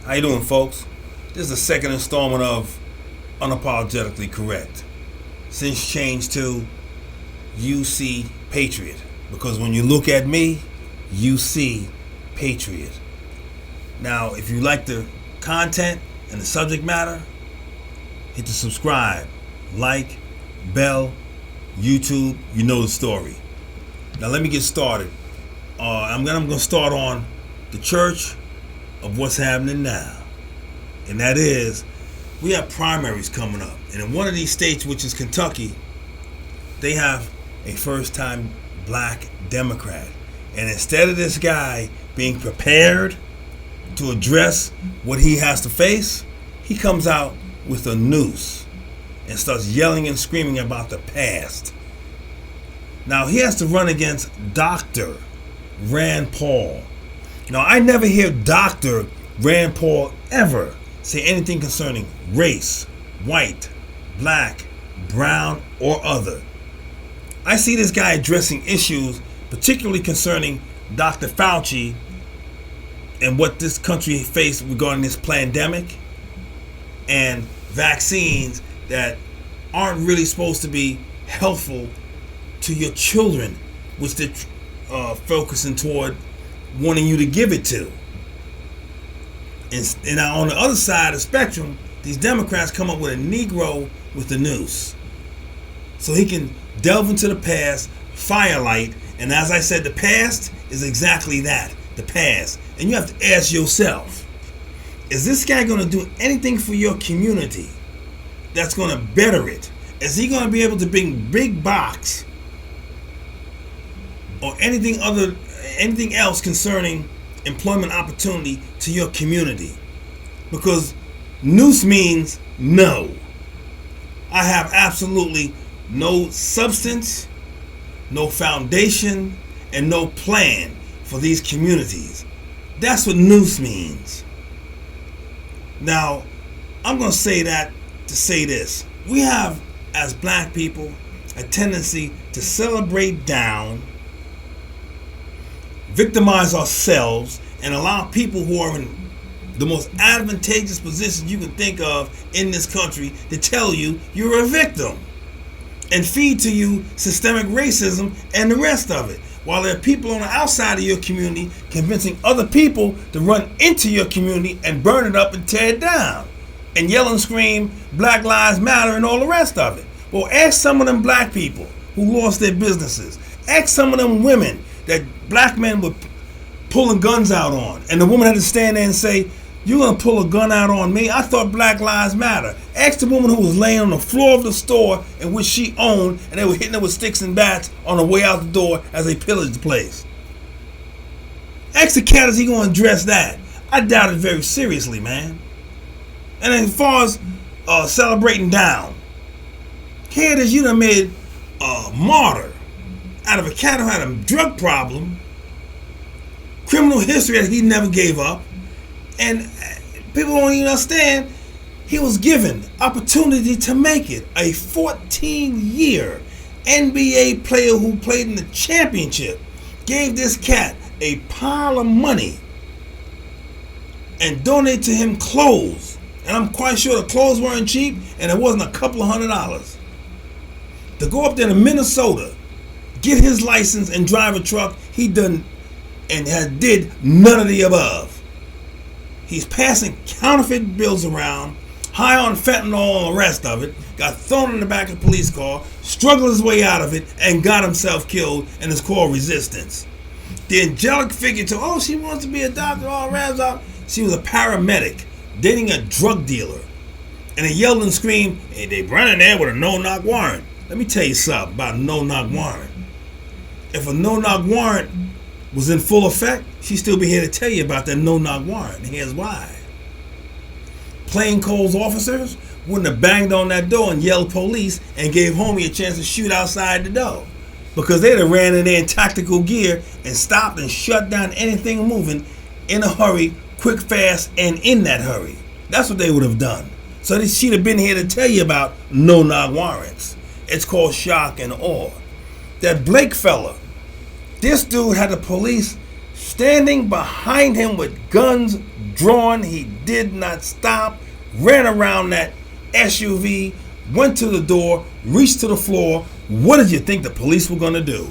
How you doing, folks? This is the second installment of Unapologetically Correct. Since change to UC Patriot. Because when you look at me, you see Patriot. Now, if you like the content and the subject matter, hit the subscribe, like, bell, YouTube, you know the story. Now let me get started. I'm gonna start on the church of what's happening now. And that is, we have primaries coming up. And in one of these states, which is Kentucky, they have a first-time black Democrat. And instead of this guy being prepared to address what he has to face, he comes out with a noose and starts yelling and screaming about the past. Now, he has to run against Dr. Rand Paul. Now, I never hear Dr. Rand Paul ever say anything concerning race, white, black, brown, or other. I see this guy addressing issues particularly concerning Dr. Fauci and what this country faced regarding this pandemic and vaccines that aren't really supposed to be helpful to your children, which they're focusing toward wanting you to give it to. And on the other side of the spectrum, these Democrats come up with a Negro with the noose. So he can delve into the past, firelight, and as I said, the past is exactly that, the past. And you have to ask yourself, is this guy going to do anything for your community that's going to better it? Is he going to be able to bring big box or anything else concerning employment opportunity to your community? Because noose means no. I have absolutely no substance, no foundation, and no plan for these communities. That's what noose means. Now, I'm going to say that to say this. We have, as black people, a tendency to celebrate down, victimize ourselves, and allow people who are in the most advantageous positions you can think of in this country to tell you you're a victim and feed to you systemic racism and the rest of it, while there are people on the outside of your community convincing other people to run into your community and burn it up and tear it down and yell and scream Black Lives Matter and all the rest of it. Well, ask some of them black people who lost their businesses. Ask some of them women that black men were pulling guns out on, and the woman had to stand there and say, "You're gonna pull a gun out on me? I thought Black Lives Matter." Ask the woman who was laying on the floor of the store in which she owned, and they were hitting her with sticks and bats on the way out the door as they pillaged the place. Ask the cat, is he gonna address that? I doubt it very seriously, man. And as far as celebrating down, here it is, you done made a martyr out of a cat who had a drug problem, criminal history that he never gave up, and people don't even understand he was given opportunity to make it. A 14-year NBA player who played in the championship gave this cat a pile of money and donated to him clothes. And I'm quite sure the clothes weren't cheap, and it wasn't a couple of $100. To go up there to Minnesota, get his license and drive a truck, he done and did none of the above. He's passing counterfeit bills around, high on fentanyl and the rest of it, got thrown in the back of a police car, struggled his way out of it, and got himself killed, and it's called resistance. The angelic figure to, she wants to be a doctor, all rams out. She was a paramedic, dating a drug dealer. And they yelled and screamed, "Hey, they running there with a no-knock warrant." Let me tell you something about a no-knock warrant. If a no-knock warrant was in full effect, she'd still be here to tell you about that no-knock warrant. And here's why. Plainclothes officers wouldn't have banged on that door and yelled police and gave homie a chance to shoot outside the door, because they'd have ran in there in tactical gear and stopped and shut down anything moving in a hurry, quick, fast, and in that hurry. That's what they would have done. So she'd have been here to tell you about no-knock warrants. It's called shock and awe. That Blake fella, this dude had the police Standing behind him with guns drawn, he did not stop, ran around that SUV, went to the door, reached to the floor. What did you think the police were going to do?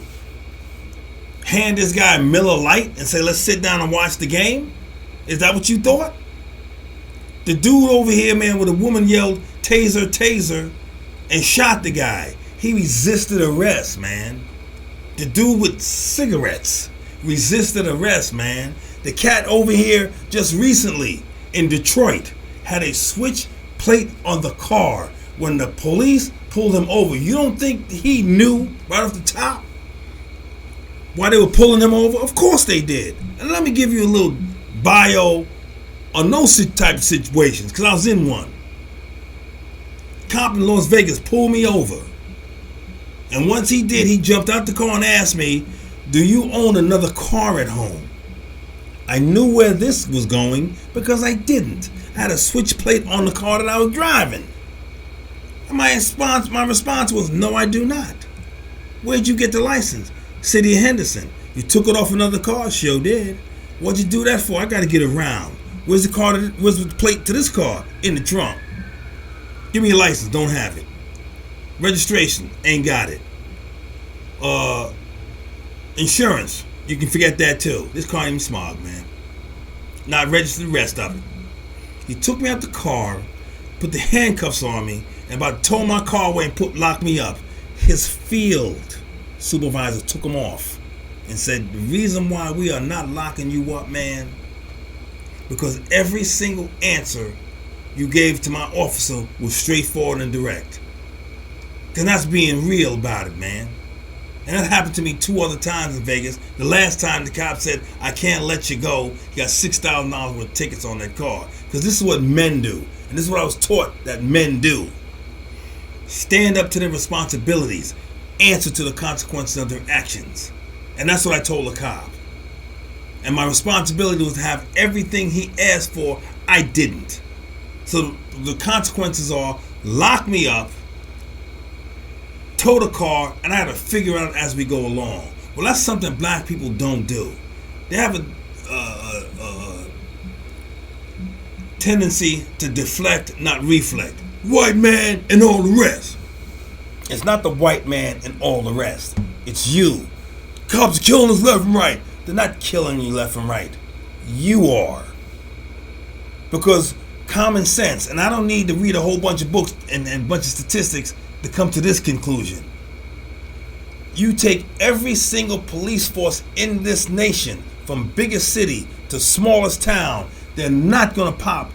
Hand this guy Miller Lite and say, let's sit down and watch the game? Is that what you thought? The dude over here, man, with a woman yelled, taser, taser, and shot the guy. He resisted arrest, man. The dude with cigarettes resisted arrest, man. The cat over here just recently in Detroit had a switch plate on the car. When the police pulled him over, you don't think he knew right off the top why they were pulling him over? Of course they did. And let me give you a little bio on those type of situations, because I was in one. Cop in Las Vegas pulled me over. And once he did, he jumped out the car and asked me, do you own another car at home? I knew where this was going because I didn't. I had a switch plate on the car that I was driving. And my response was, no, I do not. Where'd you get the license? City of Henderson. You took it off another car? Sure did. What'd you do that for? I got to get around. Where's the plate to this car? In the trunk. Give me your license. Don't have it. Registration. Ain't got it. Insurance. You can forget that too. This car ain't even smog, man. Not registered, the rest of it. He took me out the car, put the handcuffs on me, and about to tow my car away and lock me up. His field supervisor took him off and said, the reason why we are not locking you up, man, because every single answer you gave to my officer was straightforward and direct. And that's being real about it, man. And that happened to me 2 other times in Vegas. The last time the cop said, I can't let you go. You got $6,000 worth of tickets on that car. Because this is what men do. And this is what I was taught that men do. Stand up to their responsibilities. Answer to the consequences of their actions. And that's what I told the cop. And my responsibility was to have everything he asked for. I didn't. So the consequences are lock me up, tow the car, and I had to figure out as we go along. Well, that's something black people don't do. They have a tendency to deflect, not reflect. White man and all the rest. It's not the white man and all the rest. It's you. Cops are killing us left and right. They're not killing you left and right. You are. Because common sense, and I don't need to read a whole bunch of books and a bunch of statistics to come to this conclusion. You take every single police force in this nation, from biggest city to smallest town, they're not going to pop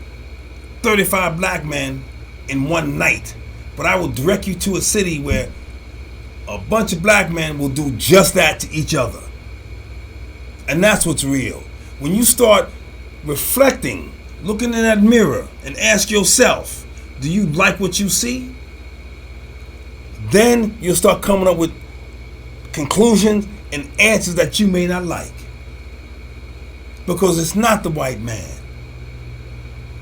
35 black men in one night. But I will direct you to a city where a bunch of black men will do just that to each other. And that's what's real. When you start reflecting, looking in that mirror and ask yourself, do you like what you see? Then you'll start coming up with conclusions and answers that you may not like. Because it's not the white man.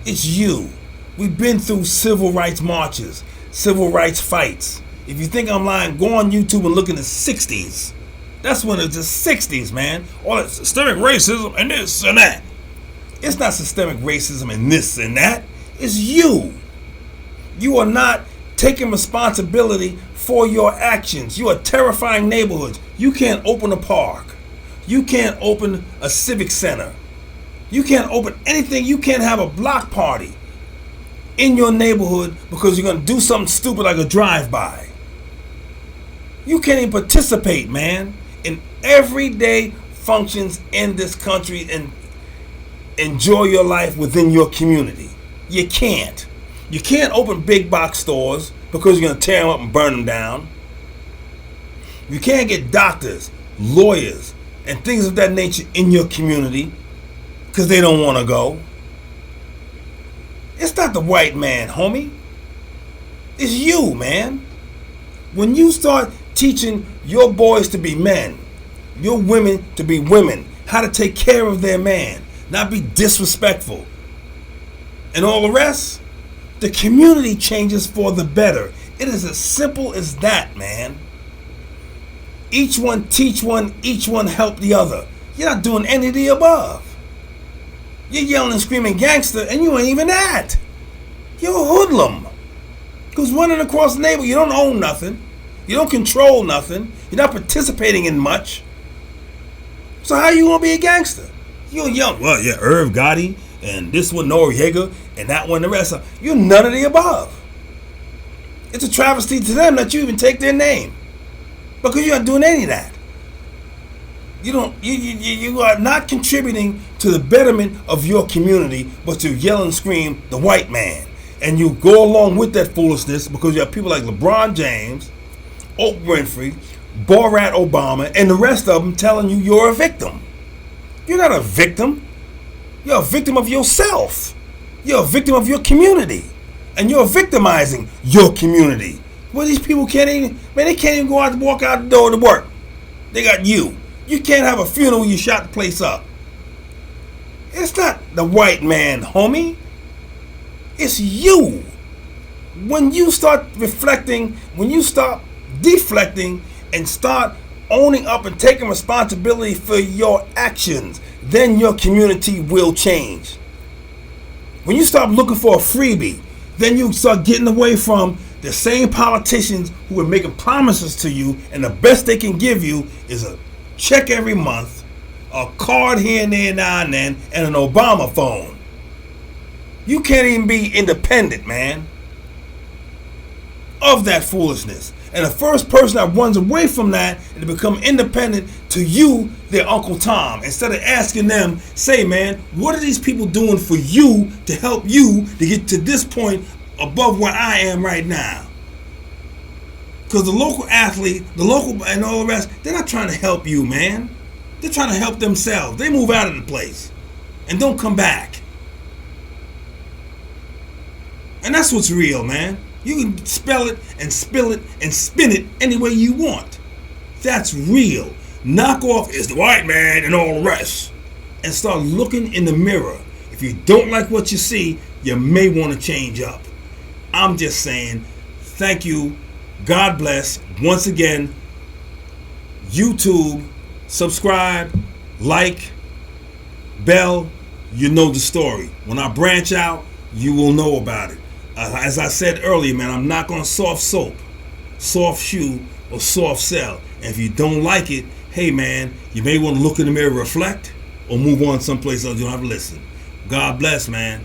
It's you. We've been through civil rights marches, civil rights fights. If you think I'm lying, go on YouTube and look in the 60s. That's when it's the 60s, man. All that systemic racism and this and that. It's not systemic racism and this and that. It's you. You are not taking responsibility for your actions. You are terrifying neighborhoods. You can't open a park. You can't open a civic center. You can't open anything. You can't have a block party in your neighborhood because you're going to do something stupid like a drive-by. You can't even participate, man, in everyday functions in this country and enjoy your life within your community. You can't. You can't open big box stores because you're going to tear them up and burn them down. You can't get doctors, lawyers, and things of that nature in your community because they don't want to go. It's not the white man, homie. It's you, man. When you start teaching your boys to be men, your women to be women, how to take care of their man, not be disrespectful, and all the rest, the community changes for the better. It is as simple as that, man. Each one teach one, each one help the other. You're not doing any of the above. You're yelling and screaming gangster, and you ain't even that. You're a hoodlum who's running across the neighborhood. You don't own nothing. You don't control nothing. You're not participating in much. So how you gonna be a gangster? You're young. Well, yeah, Irv Gotti and this one Noriega and that one the rest of. You're none of the above. It's a travesty to them that you even take their name, because you're not doing any of that. You are not contributing to the betterment of your community, but to yell and scream the white man. And you go along with that foolishness because you have people like LeBron James, Oprah Winfrey, Barack Obama, and the rest of them telling you you're a victim. You're not a victim. You're a victim of yourself. You're a victim of your community. And you're victimizing your community. Well, these people can't even, man, they can't even go out and walk out the door to work. They got you. You can't have a funeral when you shot the place up. It's not the white man, homie. It's you. When you start reflecting, when you start deflecting and start owning up and taking responsibility for your actions, then your community will change. When you stop looking for a freebie, then you start getting away from the same politicians who are making promises to you, and the best they can give you is a check every month, a card here and there now and then, and an Obama phone. You can't even be independent, man, of that foolishness. And the first person that runs away from that and to become independent to you, their Uncle Tom, instead of asking them, say, man, what are these people doing for you to help you to get to this point above what I am right now? Because the local athlete, the local and all the rest, they're not trying to help you, man. They're trying to help themselves. They move out of the place and don't come back. And that's what's real, man. You can spell it and spill it and spin it any way you want. That's real. Knockoff is the white man and all the rest. And start looking in the mirror. If you don't like what you see, you may want to change up. I'm just saying, thank you. God bless. Once again, YouTube, subscribe, like, bell, you know the story. When I branch out, you will know about it. As I said earlier, man, I'm not going to soft soap, soft shoe, or soft sell. And if you don't like it, hey, man, you may want to look in the mirror, reflect, or move on someplace else. You don't have to listen. God bless, man.